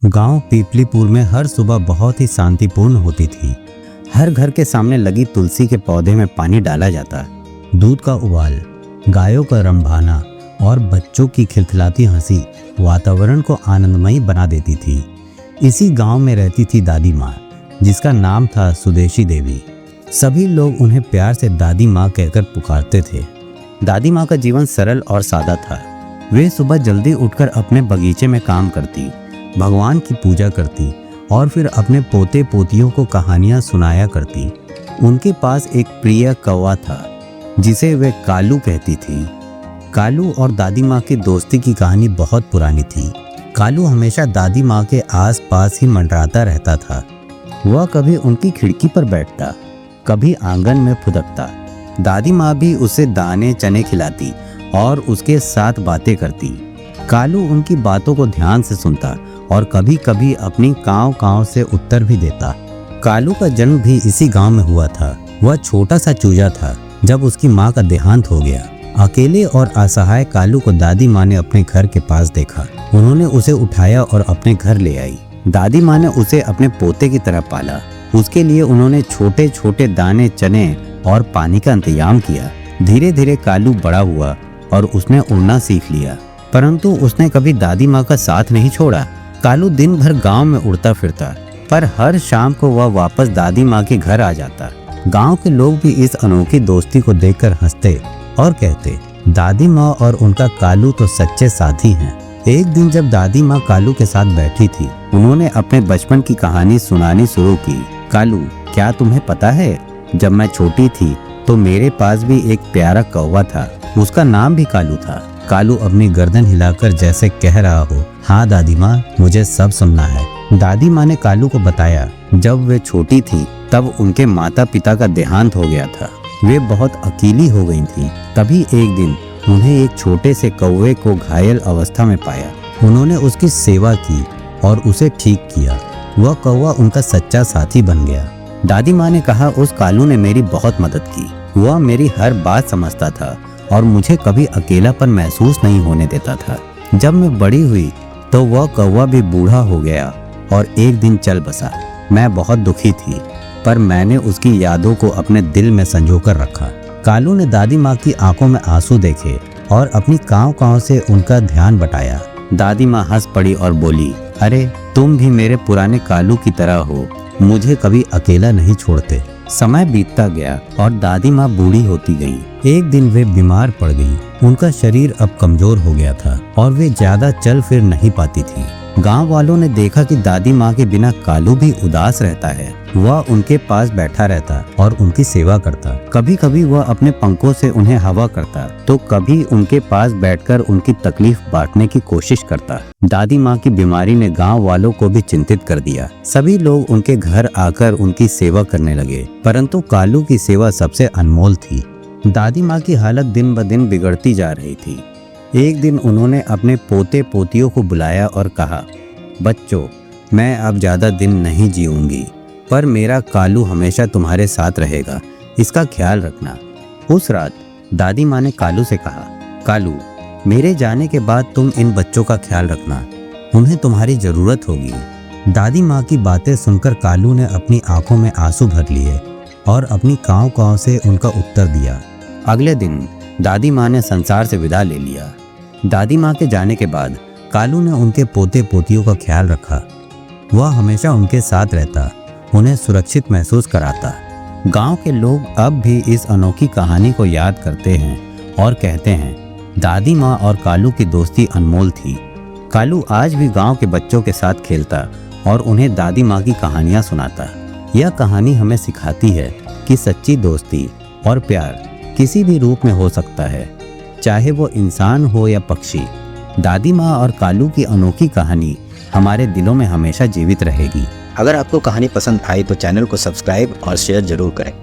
गांव पीपलीपुर में हर सुबह बहुत ही शांतिपूर्ण होती थी। हर घर के सामने लगी तुलसी के पौधे में पानी डाला जाता। दूध का उबाल, गायों का रंभाना और बच्चों की खिलखिलाती हंसी वातावरण को आनंदमयी बना देती थी। इसी गांव में रहती थी दादी माँ, जिसका नाम था सुदेशी देवी। सभी लोग उन्हें प्यार से दादी माँ कहकर पुकारते थे। दादी माँ का जीवन सरल और सादा था। वे सुबह जल्दी उठकर अपने बगीचे में काम करती, भगवान की पूजा करती और फिर अपने पोते पोतियों को कहानियाँ सुनाया करती। उनके पास एक प्रिय कौवा था, जिसे वे कालू कहती थी। कालू और दादी माँ की दोस्ती की कहानी बहुत पुरानी थी। कालू हमेशा दादी माँ के आसपास ही मंडराता रहता था। वह कभी उनकी खिड़की पर बैठता, कभी आंगन में फुदकता। दादी माँ भी उसे दाने चने खिलाती और उसके साथ बातें करती। कालू उनकी बातों को ध्यान से सुनता और कभी कभी अपनी काँव से उत्तर भी देता। कालू का जन्म भी इसी गांव में हुआ था। वह छोटा सा चूजा था जब उसकी माँ का देहांत हो गया। अकेले और असहाय कालू को दादी माँ ने अपने घर के पास देखा। उन्होंने उसे उठाया और अपने घर ले आई। दादी माँ ने उसे अपने पोते की तरह पाला। उसके लिए उन्होंने छोटे छोटे दाने चने और पानी का इंतजाम किया। धीरे धीरे कालू बड़ा हुआ और उसने उड़ना सीख लिया, परंतु उसने कभी दादी माँ का साथ नहीं छोड़ा। कालू दिन भर गांव में उड़ता फिरता, पर हर शाम को वह वापस दादी माँ के घर आ जाता। गांव के लोग भी इस अनोखी दोस्ती को देखकर हंसते और कहते, दादी माँ और उनका कालू तो सच्चे साथी हैं। एक दिन जब दादी माँ कालू के साथ बैठी थी, उन्होंने अपने बचपन की कहानी सुनानी शुरू की। कालू, क्या तुम्हें पता है, जब मैं छोटी थी तो मेरे पास भी एक प्यारा कौवा था। उसका नाम भी कालू था। कालू अपनी गर्दन हिलाकर जैसे कह रहा हो, हाँ दादी माँ, मुझे सब सुनना है। दादी माँ ने कालू को बताया, जब वे छोटी थी तब उनके माता पिता का देहांत हो गया था। वे बहुत अकेली हो गई थी। तभी एक दिन उन्हें एक छोटे से कौवे को घायल अवस्था में पाया। उन्होंने उसकी सेवा की और उसे ठीक किया। वह कौवा उनका सच्चा साथी बन गया। दादी माँ ने कहा, उस कालू ने मेरी बहुत मदद की। वह मेरी हर बात समझता था और मुझे कभी अकेलापन महसूस नहीं होने देता था। जब मैं बड़ी हुई तो वह कौवा भी बूढ़ा हो गया और एक दिन चल बसा। मैं बहुत दुखी थी, पर मैंने उसकी यादों को अपने दिल में संजोकर रखा। कालू ने दादी माँ की आंखों में आंसू देखे और अपनी काँव से उनका ध्यान बटाया। दादी माँ हंस पड़ी और बोली, अरे तुम भी मेरे पुराने कालू की तरह हो, मुझे कभी अकेला नहीं छोड़ते। समय बीतता गया और दादी माँ बूढ़ी होती गई। एक दिन वे बीमार पड़ गई। उनका शरीर अब कमजोर हो गया था और वे ज्यादा चल फिर नहीं पाती थी। गांव वालों ने देखा कि दादी माँ के बिना कालू भी उदास रहता है। वह उनके पास बैठा रहता और उनकी सेवा करता। कभी कभी वह अपने पंखों से उन्हें हवा करता, तो कभी उनके पास बैठकर उनकी तकलीफ बांटने की कोशिश करता। दादी माँ की बीमारी ने गांव वालों को भी चिंतित कर दिया। सभी लोग उनके घर आकर उनकी सेवा करने लगे, परंतु कालू की सेवा सबसे अनमोल थी। दादी माँ की हालत दिन ब दिन बिगड़ती जा रही थी। एक दिन उन्होंने अपने पोते पोतियों को बुलाया और कहा, बच्चों, मैं अब ज़्यादा दिन नहीं जीऊंगी, पर मेरा कालू हमेशा तुम्हारे साथ रहेगा, इसका ख्याल रखना। उस रात दादी माँ ने कालू से कहा, कालू, मेरे जाने के बाद तुम इन बच्चों का ख्याल रखना, उन्हें तुम्हारी ज़रूरत होगी। दादी माँ की बातें सुनकर कालू ने अपनी आंखों में आंसू भर लिए और अपनी काँव से उनका उत्तर दिया। अगले दिन दादी माँ ने संसार से विदा ले लिया। दादी माँ के जाने के बाद कालू ने उनके पोते पोतियों का ख्याल रखा। वह हमेशा उनके साथ रहता, उन्हें सुरक्षित महसूस कराता। गांव के लोग अब भी इस अनोखी कहानी को याद करते हैं और कहते हैं, दादी माँ और कालू की दोस्ती अनमोल थी। कालू आज भी गांव के बच्चों के साथ खेलता और उन्हें दादी माँ की कहानियाँ सुनाता। यह कहानी हमें सिखाती है कि सच्ची दोस्ती और प्यार किसी भी रूप में हो सकता है, चाहे वो इंसान हो या पक्षी। दादी माँ और कालू की अनोखी कहानी हमारे दिलों में हमेशा जीवित रहेगी। अगर आपको कहानी पसंद आई तो चैनल को सब्सक्राइब और शेयर जरूर करें।